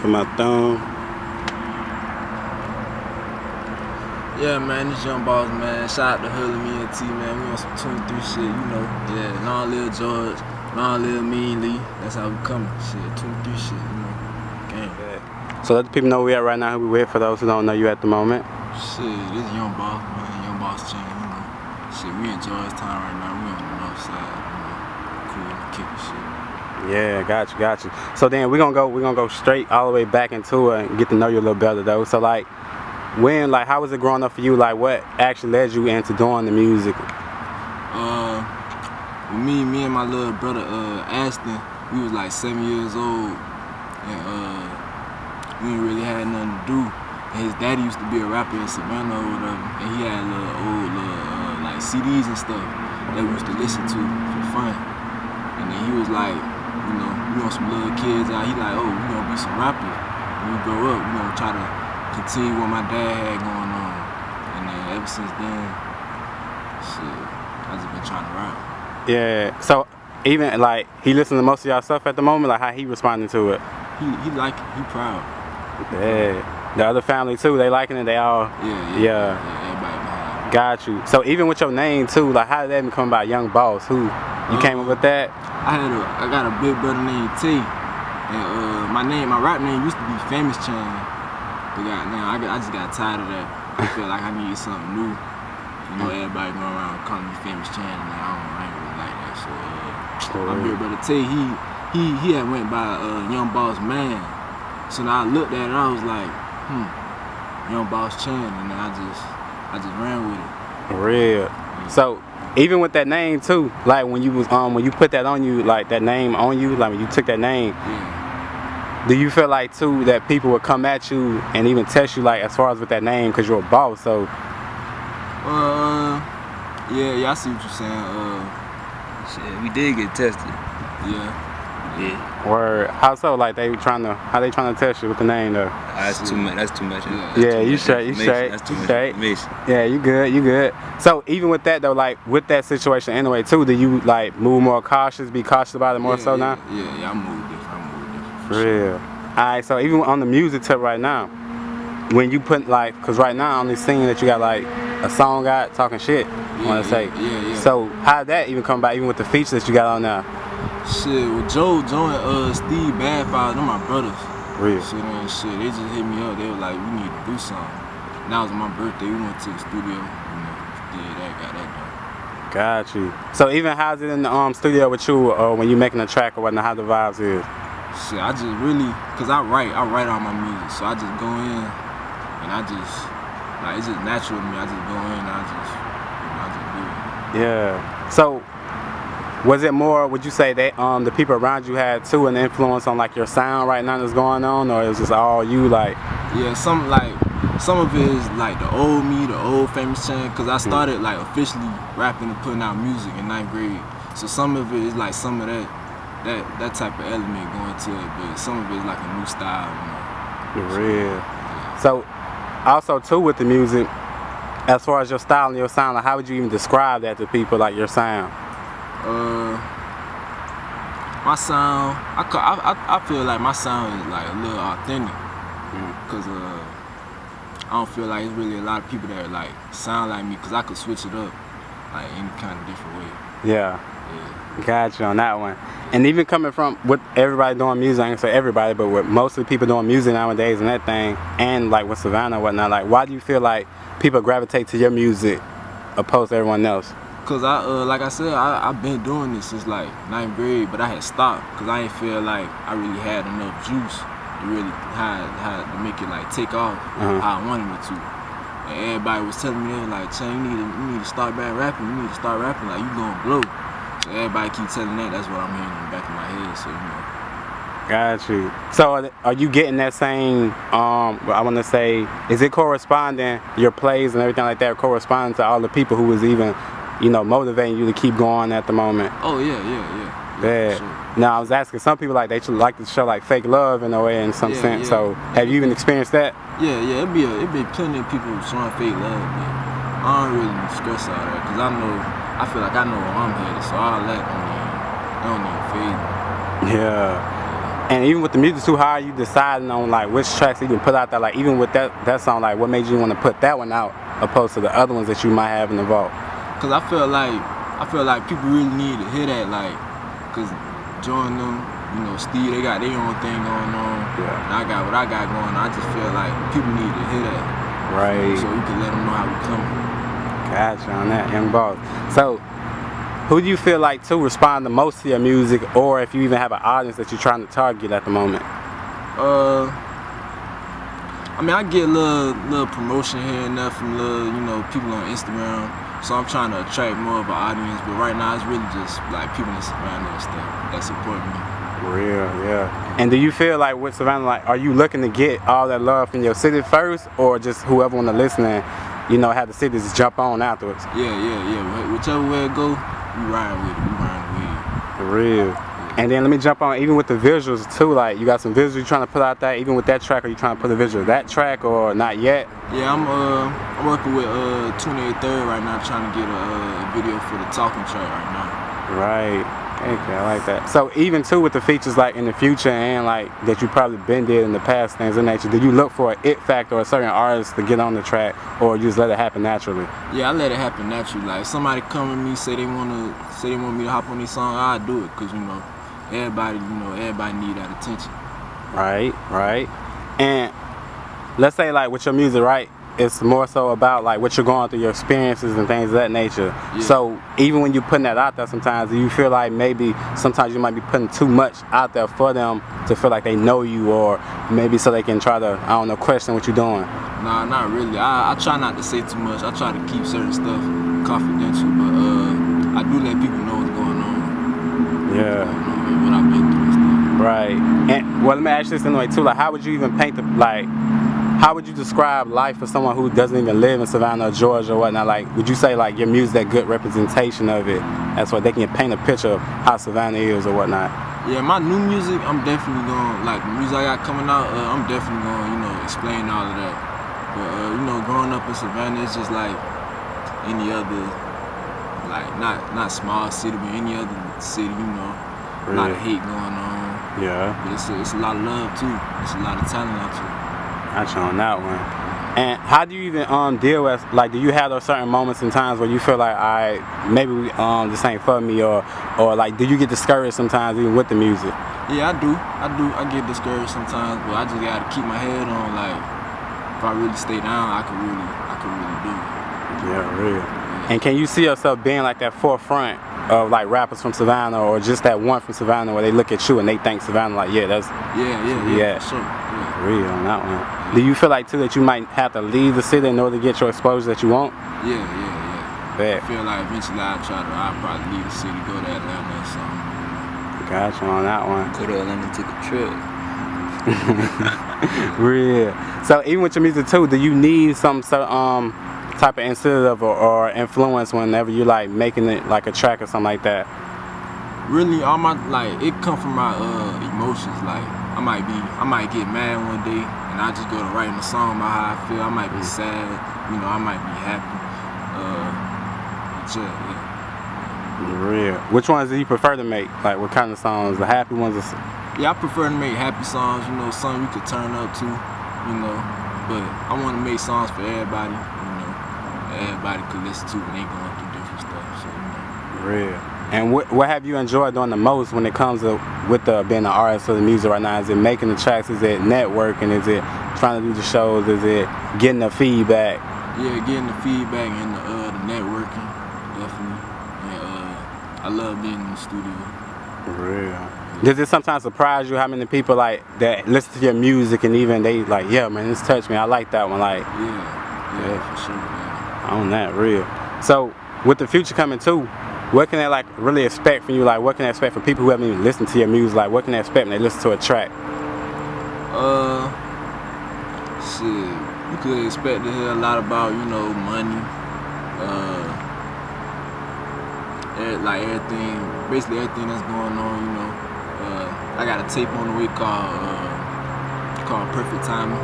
for my thumb. Yeah, man, this Young Boss, man. Shout out to Hully, me and T, man. We on some 23 shit, you know. Yeah, non Lil George, non Lil Mean Lee. That's how we coming. Shit, 23 shit, you know. Gang. Yeah. So let the people know where we at right now, who we with, for those who don't know you at the moment. Shit, this Young Boss, man. Young Boss chain, you know. Shit, we in Georgetown right now. We on the north side, you know. Cool and kicking shit. Yeah, got you. So then we're gonna go straight all the way back into it and get to know you a little better though. So like, how was it growing up for you? Like, what actually led you into doing the music? Me and my little brother Aston, we was like 7 years old, and we ain't really had nothing to do. And his daddy used to be a rapper in Savannah or whatever, and he had old like CDs and stuff that we used to listen to for fun. And then he was like, you know, we want some little kids out. He like, oh, we gonna be some rappers. When we grow up, we gonna try to continue what my dad had going on. And then ever since then, shit, I just been trying to rap. Yeah. So even like he listened to most of y'all stuff at the moment. Like how he responding to it? He like it. He proud. Yeah. The other family too. They liking it. They all. Yeah. Everybody behind. Got you. So even with your name too, like how did that even come about? Young Boss. Who you came up with that? I got a big brother named T, and my rap name used to be Famous Chain. But now I just got tired of that. I feel like I needed something new. You know, everybody going around calling me Famous Chain, and I ain't really like that. So my big brother T, he had went by Young Boss Man. So now I looked at it, I was like, Young Boss Chain, and then I just ran with it. For real. Yeah. So even with that name too, like when you put that on you, like that name on you, like when you took that name, do you feel like too that people would come at you and even test you, like as far as with that name, because you're a boss? So yeah, I see what you're saying. Shit, we did get tested. Yeah. Word. How so? Like how they trying to test you with the name though? That's too much. That's too much. Yeah, you straight. That's too much information. Yeah, you good. So even with that though, like with that situation anyway too, do you like move more cautious, be cautious about it more so now? Yeah, I move different. For real. Alright, so even on the music tip right now, when you put like, cause right now I'm only seeing that you got like a song out talking shit, I wanna say. Yeah. So how did that even come about, even with the features that you got on now? Shit, with Joe and Steve Badfire, them my brothers. Real. Shit, they just hit me up. They were like, we need to do something. And that was my birthday. We went to the studio, did that, got that done. Got you. So even how's it in the studio with you, when you making a track or whatnot, how the vibes is? Shit, I just really, cause I write all my music, so I just go in and I just, like, it's just natural to me. I just go in and I just do it. Yeah. So was it more, would you say that the people around you had too an influence on like your sound right now that's going on, or is this all you like? Yeah, some of it is like the old me, the old Famous Chain, cause I started like officially rapping and putting out music in 9th grade. So some of it is like some of that type of element going to it, but some of it is like a new style, you know. For real. Yeah. So also too with the music, as far as your style and your sound, like how would you even describe that to people, like your sound? My sound, I feel like my sound is like a little authentic, cause I don't feel like it's really a lot of people that like sound like me, cause I could switch it up like any kind of different way. Yeah. Got you on that one. And even coming from with everybody doing music, I ain't gonna say everybody, but with mostly people doing music nowadays and that thing, and like with Savannah and whatnot, like why do you feel like people gravitate to your music opposed to everyone else? Cause like I said, I've been doing this since like 9th grade, but I had stopped cause I didn't feel like I really had enough juice to really how to make it like take off how I wanted it to. And everybody was telling me, they were like, Chan, you need to start back rapping. You need to start rapping, like you gonna blow. So everybody keep telling that. That's what I'm hearing in the back of my head. So you know. Got you. So are you getting that same, I want to say, is it corresponding, your plays and everything like that, corresponding to all the people who was even, you know, motivating you to keep going at the moment? Oh yeah. Sure. Now I was asking, some people like they should like to show like fake love in a way, in some sense. Yeah. So have you even experienced that? Yeah. It be plenty of people showing fake love, but I don't really stress all that because I feel like I know where I'm headed, so all that don't even phase me. Yeah. And even with the music too, how are you deciding on like which tracks to even put out there? Like even with that song, like what made you want to put that one out opposed to the other ones that you might have in the vault? Cause I feel like people really need to hear that, like, cause join them, you know, Steve, they got their own thing going on. Yeah. And I got what I got going on. I just feel like people need to hear that. Right. So you can let them know how we coming. Gotcha on that, Young Boss. So, who do you feel like to respond the most to your music, or if you even have an audience that you're trying to target at the moment? I mean, I get a little promotion here and there from you know, people on Instagram. So I'm trying to attract more of an audience, but right now it's really just like people in Savannah and stuff that support me. Real, yeah. And do you feel like with Savannah, like, are you looking to get all that love from your city first, or just whoever want to listen and, you know, have the city just jump on afterwards? Yeah. Whichever way it go, we riding with it. For real. And then let me jump on even with the visuals too. Like you got some visuals you trying to put out there. Even with that track, are you trying to put a visual of that track or not yet? Yeah, I'm working with 28/3 right now, trying to get a video for the talking track right now. Right. Okay, I like that. So even too with the features like in the future and like that you probably been did in the past, things of nature, do you look for an it factor or a certain artist to get on the track, or you just let it happen naturally? Yeah, I let it happen naturally. Like if somebody come to me, say they want me to hop on this song, I do it, cause you know everybody need that attention. Right. And let's say like with your music, right? It's more so about like what you're going through, your experiences and things of that nature. Yeah. So even when you're putting that out there sometimes, do you feel like maybe sometimes you might be putting too much out there for them to feel like they know you, or maybe so they can try to, I don't know, question what you're doing? Nah, not really. I try not to say too much. I try to keep certain stuff confidential, but I do let people know what's going on. Yeah. What I've been through and stuff. Right. And well, let me ask you this anyway too. Like, how would you even paint how would you describe life for someone who doesn't even live in Savannah or Georgia or whatnot? Like, would you say like your music that good representation of it? That's why they can paint a picture of how Savannah is or whatnot. Yeah, my new music, I'm definitely going, like the music I got coming out, I'm definitely going, you know, explain all of that. But you know, growing up in Savannah, it's just like any other, like not small city, but any other city, you know. A lot of hate going on. Yeah. But it's a lot of love too. It's a lot of talent out here. Gotcha on that one. And how do you even deal with, like, do you have those certain moments and times where you feel like, maybe this ain't for me, or like, do you get discouraged sometimes even with the music? Yeah, I do. I get discouraged sometimes, but I just gotta keep my head on. Like, if I really stay down, I can really do it. Yeah, real. Yeah. And can you see yourself being like that forefront of like rappers from Savannah, or just that one from Savannah where they look at you and they think Savannah, like, yeah, that's yeah, for sure. Yeah. Real on that one. Do you feel like too that you might have to leave the city in order to get your exposure that you want? Yeah. Bet. I feel like eventually I'll probably leave the city, go to Atlanta or something. Gotcha on that one. Go to Atlanta, take a trip. Real. So even with your music too, do you need some type of incentive or influence whenever you like making it like a track or something like that? Really, all my, like, it come from my emotions. Like I might get mad one day and I just go to writing a song about how I feel. I might be sad, you know, I might be happy. Yeah. Real. Which ones do you prefer to make? Like what kind of songs? The happy ones? Yeah, I prefer to make happy songs, you know, something you could turn up to, you know. But I want to make songs for everybody, you know. Everybody could listen to when they going through different stuff. So, you know. Real. And what have you enjoyed doing the most when it comes to being an artist of the music right now? Is it making the tracks? Is it networking? Is it trying to do the shows? Is it getting the feedback? Yeah, getting the feedback and the networking, definitely. And I love being in the studio. Real. Does it sometimes surprise you how many people like that listen to your music and even they like, yeah, man, this touched me. I like that one. Like, yeah, for sure. Yeah. On that, real. So with the future coming too, what can they like really expect from you? Like, what can they expect from people who haven't even listened to your music? Like, what can they expect when they listen to a track? Shit, you could expect to hear a lot about, you know, money, like everything, basically everything that's going on, you know. I got a tape on the way called Perfect Timing.